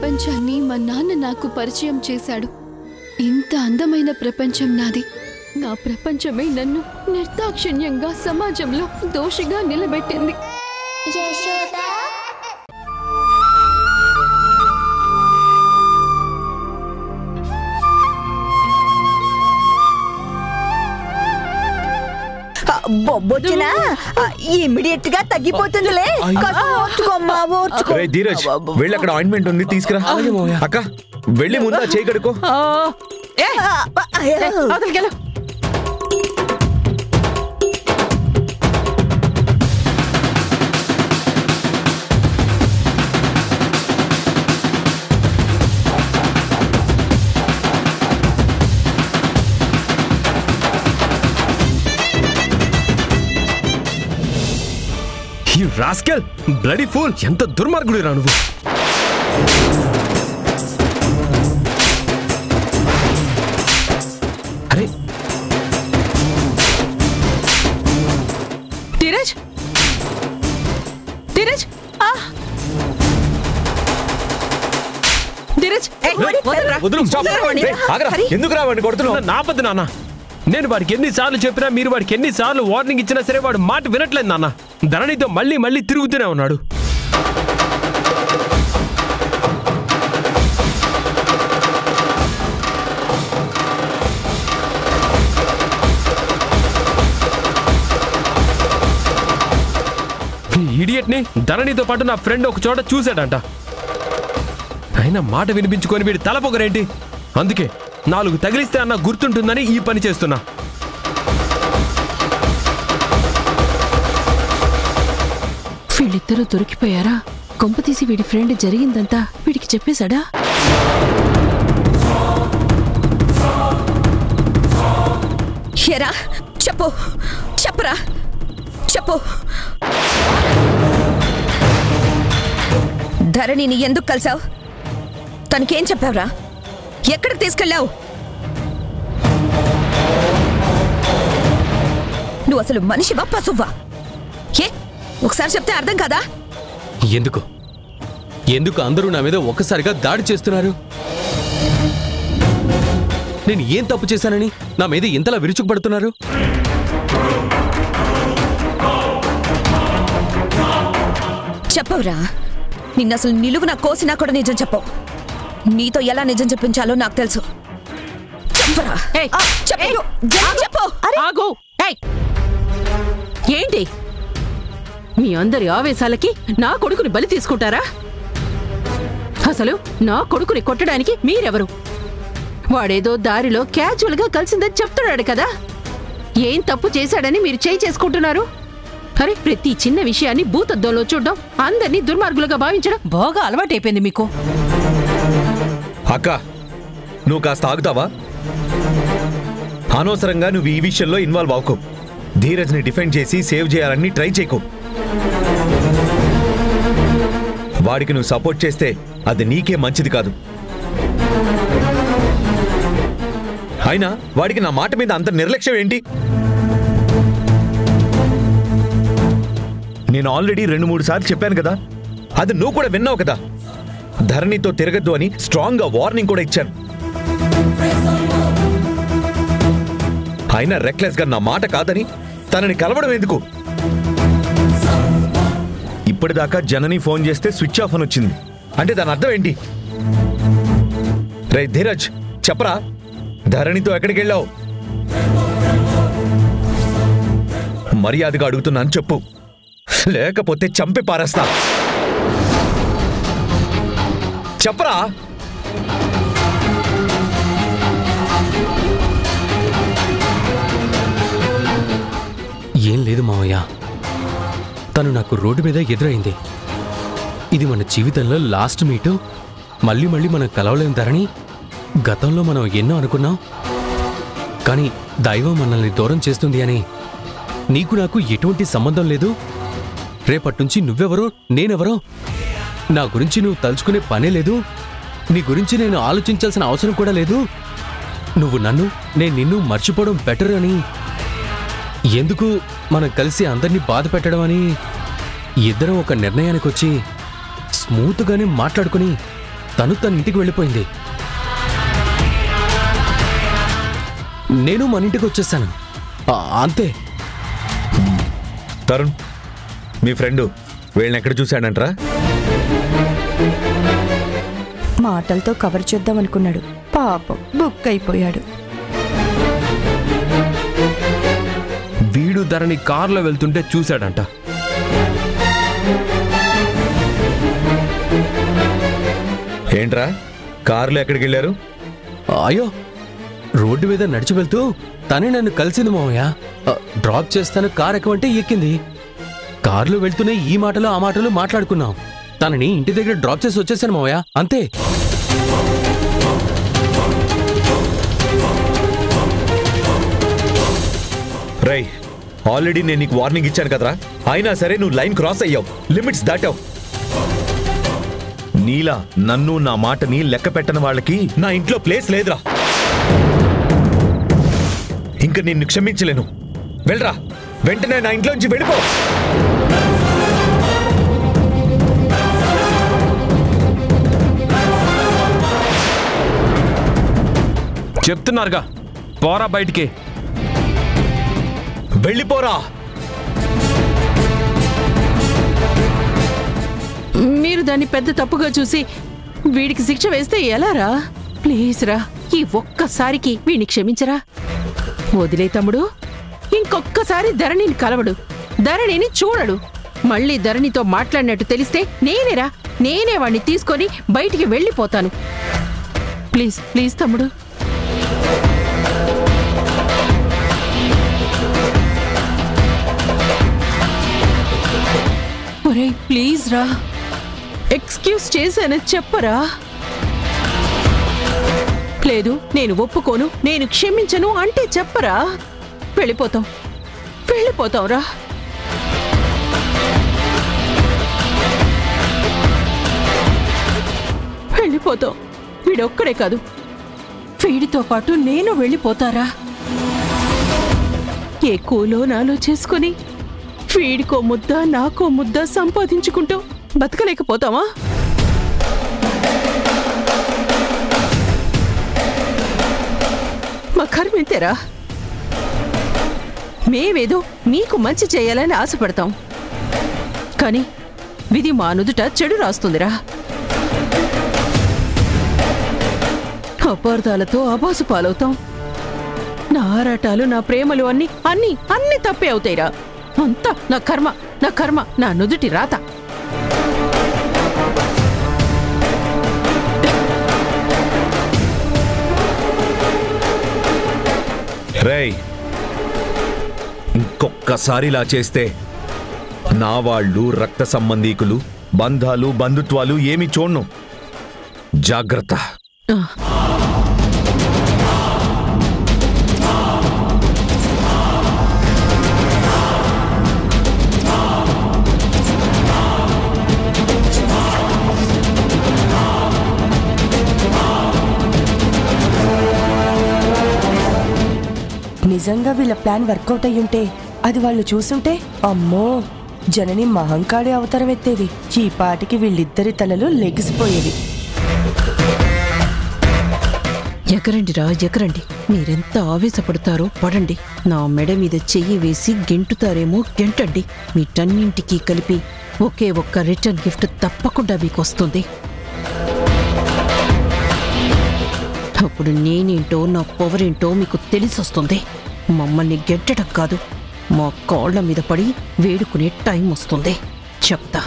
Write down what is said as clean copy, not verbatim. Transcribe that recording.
ప్రపంచాన్ని మా నాన్న నాకు పరిచయం చేశాడు. ఇంత అందమైన ప్రపంచం నాది. నా ప్రపంచమే నన్ను నిర్దాక్షిణ్యంగా సమాజంలో దోషిగా నిలబెట్టింది. బొబ్బొచ్చినా ఇమిడియట్ గా తగ్గిపోతుందిలే. ధీరజ్ వెళ్ళి అక్కడ ఆయింట్మెంట్ ఉంది తీసుకురా. అక్క వెళ్ళి ముందా చేయి కడుకో. రాస్కెల్ బ్లడీ ఫూల్, ఎంత దుర్మార్గుడు రా నువ్వు. అరే ధీరజ్, ధీరజ్, ధీరజ్ ఎందుకు రావండి కొడుతున్నావు? నా పద్దు నాన్న, నేను వాడికి ఎన్నిసార్లు చెప్పినా, మీరు వాడికి ఎన్నిసార్లు వార్నింగ్ ఇచ్చినా సరే వాడు మాట వినట్లేదు నాన్న. ధరణితో మళ్ళీ మళ్ళీ తిరుగుతూనే ఉన్నాడు. ఇడియట్ ని ధరణితో పాటు నా ఫ్రెండ్ ఒక చోట చూశాడంట. అయినా మాట వినిపించుకొని వీడి తలపొగరేంటి? అందుకే 4 తగిలిస్తే అన్న గుర్తుంటుందని ఈ పని చేస్తున్నా. వీళ్ళిద్దరూ దొరికిపోయారా? కొంపతీసి వీడి ఫ్రెండ్ జరిగిందంతా వీడికి చెప్పేశాడా? చెప్పు, చెప్పరా, చెప్పు. ధరణిని ఎందుకు కలిసావు? తనకేం చెప్పావురా? ఎక్కడికి తీసుకెళ్ళావు? నువ్వు అసలు మనిషివా పశువా? ఒకసారి చెప్తే అర్థం కాదా? ఎందుకు అందరూ నా మీద ఒక్కసారిగా దాడి చేస్తున్నారు? నేను ఏం తప్పు చేశానని నా మీద ఇంతలా విరుచుకుపడుతున్నారు? చెప్పవురా. నిన్న అసలు నిలువున కోసినా కూడా నిజం చెప్పవు. నీతో ఎలా నిజం చెప్పించాలో నాకు తెలుసు. చెప్పరా, చెప్పు. ఏంటి మీ అందరి ఆవేశాలకి నా కొడుకుని బలి తీసుకుంటారా? అసలు నా కొడుకుని కొట్టడానికి మీరెవరు? వాడేదో దారిలో క్యాజువల్ గా కలిసిందని చెప్తున్నాడు కదా. ఏం తప్పు చేశాడని మీరు చేయి చేసుకుంటున్నారు? అరే, ప్రతి చిన్న విషయాన్ని భూతద్దంలో చూడడం, అందరినీ దుర్మార్గులుగా భావించడం బాగా అలవాటైపోయింది మీకు. అక్క నువ్వు కాస్త ఆగుతావా? అనవసరంగా నువ్వు ఈ విషయంలో ఇన్వాల్వ్ అవ్వకు. ధీరజ్ ని డిఫెండ్ చేసి సేవ్ చేయాలని ట్రై చేయకు. వాడికి నువ్వు సపోర్ట్ చేస్తే అది నీకే మంచిది కాదు. అయినా వాడికి నా మాట మీద అంత నిర్లక్ష్యం ఏంటి? నేను ఆల్రెడీ 2-3 సార్లు చెప్పాను కదా. అది నువ్వు కూడా విన్నావు కదా. ధరణితో తిరగద్దు అని స్ట్రాంగ్ గా వార్నింగ్ కూడా ఇచ్చాను. అయినా రెక్లెస్ గా నా మాట కాదని తనని కలవడం ఎందుకు? ఇప్పటిదాకా జనని ఫోన్ చేస్తే స్విచ్ ఆఫ్ అని వచ్చింది అంటే దాని అర్థం ఏంటి? రే ధీరజ్ చెప్పరా, ధరణితో ఎక్కడికి వెళ్ళావు? మర్యాదగా అడుగుతున్నాను చెప్పు, లేకపోతే చంపి పారేస్తా. చెప్పరా. ఏం లేదు మావయ్య, తను నాకు రోడ్డు మీద ఎదురైంది. ఇది మన జీవితంలో లాస్ట్ మీటు. మళ్ళీ మళ్ళీ మనం కలవలేం ధరణి. గతంలో మనం ఎన్నో అనుకున్నాం, కానీ దైవం మనల్ని దూరం చేస్తుంది అని. నీకు నాకు ఎటువంటి సంబంధం లేదు. రేపట్నుంచి నువ్వెవరో నేనెవరో నా గురించి నువ్వు తలుచుకునే పనే లేదు. నీ గురించి నేను ఆలోచించాల్సిన అవసరం కూడా లేదు. నువ్వు నన్ను, నేను నిన్ను మర్చిపోవడం బెటర్ అని. ఎందుకు మనం కలిసి అందరినీ బాధ పెట్టడం అని ఇద్దరం ఒక నిర్ణయానికి వచ్చి స్మూత్గానే మాట్లాడుకుని తన ఇంటికి వెళ్ళిపోయింది. నేను మన ఇంటికి వచ్చేసాను, అంతే. తరుణ్, మీ ఫ్రెండు వీళ్ళని ఎక్కడ చూశాడంట్రా? మాటలతో కవర్ చేద్దాం అనుకున్నాడు, పాపం బుక్ అయిపోయాడు. వీడు ధరణి కారులో వెళ్తుంటే చూశాడంట. ఏంట్రా, కారులో ఎక్కడికి వెళ్ళారు? అయ్యో, రోడ్డు మీద నడిచి వెళ్తూ తనే నన్ను కలిసింది మావయ్య. డ్రాప్ చేస్తాను కార్ ఎక్కమంటే ఎక్కింది. కారులో వెళ్తూనే ఈ మాటలు ఆ మాటలు మాట్లాడుకున్నాం. తనని ఇంటి దగ్గర డ్రాప్ చేసి వచ్చేసాను మావయ్య, అంతే. రై, ఆల్రెడీ నేను నీకు వార్నింగ్ ఇచ్చాను కదరా, అయినా సరే నువ్వు లైన్ క్రాస్ అయ్యావు, లిమిట్స్ దాటావు. నీలా నన్ను నా మాటని లెక్క పెట్టని వాళ్ళకి నా ఇంట్లో ప్లేస్ లేదురా. ఇంక నిన్ను క్షమించలేను. వెళ్ళరా, వెంటనే నా ఇంట్లోంచి వెళ్ళిపో. చెప్తున్నారుగా, పోరా బయటికి. వెళ్ళిపోరా. మీరు దాన్ని పెద్ద తప్పుగా చూసి వీడికి శిక్ష వేస్తే ఎలారా? ప్లీజ్ రా, ఈ ఒక్కసారికి వీడిని క్షమించరా. వదిలే తమ్ముడు, ఇంకొక్కసారి ధరణిని కలవడు, ధరణిని చూడడు. మళ్ళీ ధరణితో మాట్లాడినట్టు తెలిస్తే నేనే వాడిని తీసుకొని బయటికి వెళ్ళిపోతాను. ప్లీజ్ ప్లీజ్ తమ్ముడు. ఒరే ప్లీజ్ రా, ఎక్స్క్యూజ్ చేశానని చెప్పరా. లేదు, నేను ఒప్పుకోను, నేను క్షమించను అంటే చెప్పరా. వెళ్ళిపోతాం రా. వెళ్ళిపోతాం. వీడొక్కడే కాదు, వీడితో పాటు నేను వెళ్ళిపోతారా. ఏ కూలో నాలో చేసుకొని వీడికో ముద్ద నాకో ముద్ద సంపాదించుకుంటూ బతకలేకపోతావా? మా కర్మెంతేరా. మేమేదో మీకు మంచి చేయాలని ఆశపడతాం, కానీ విధి మా నుదుట చెడు రాస్తుందిరా. అపార్థాలతో అబాసు పాలవుతాం. నా ఆరాటాలు, నా ప్రేమలు అన్నీ తప్పే అవుతాయిరా. అంతా నా కర్మ, నా నుదుటి రాత. రేయ్, ఇంకొక్కసారి ఇలా చేస్తే నా వాళ్ళు, రక్త సంబంధీకులు, బంధాలు, బంధుత్వాలు ఏమి చూడను. జాగ్రత్త. నిజంగా వీళ్ళ ప్లాన్ వర్కౌట్ అయ్యుంటే, అది వాళ్ళు చూసుంటే, అమ్మో, జనని మహంకాళి అవతారం ఎత్తేది. ఈ పాటికి వీళ్ళిద్దరి తలలు లెగిసిపోయేవి. ఎగరండిరా, ఎగరండి. మీరెంత ఆవేశపడతారో పడండి. నా మెడ మీద చెయ్యి వేసి గెంటుతారేమో గెంటండి. వీటన్నింటికీ కలిపి ఒకే ఒక్క రిటర్న్ గిఫ్ట్ తప్పకుండా మీకొస్తుంది. అప్పుడు నేనేంటో, నా పవర్ ఏంటో మీకు తెలిసొస్తుంది. మమ్మల్ని గెంటడం కాదు, మా కాళ్ల మీద పడి వేడుకునే టైం వస్తుంది. చెప్తా.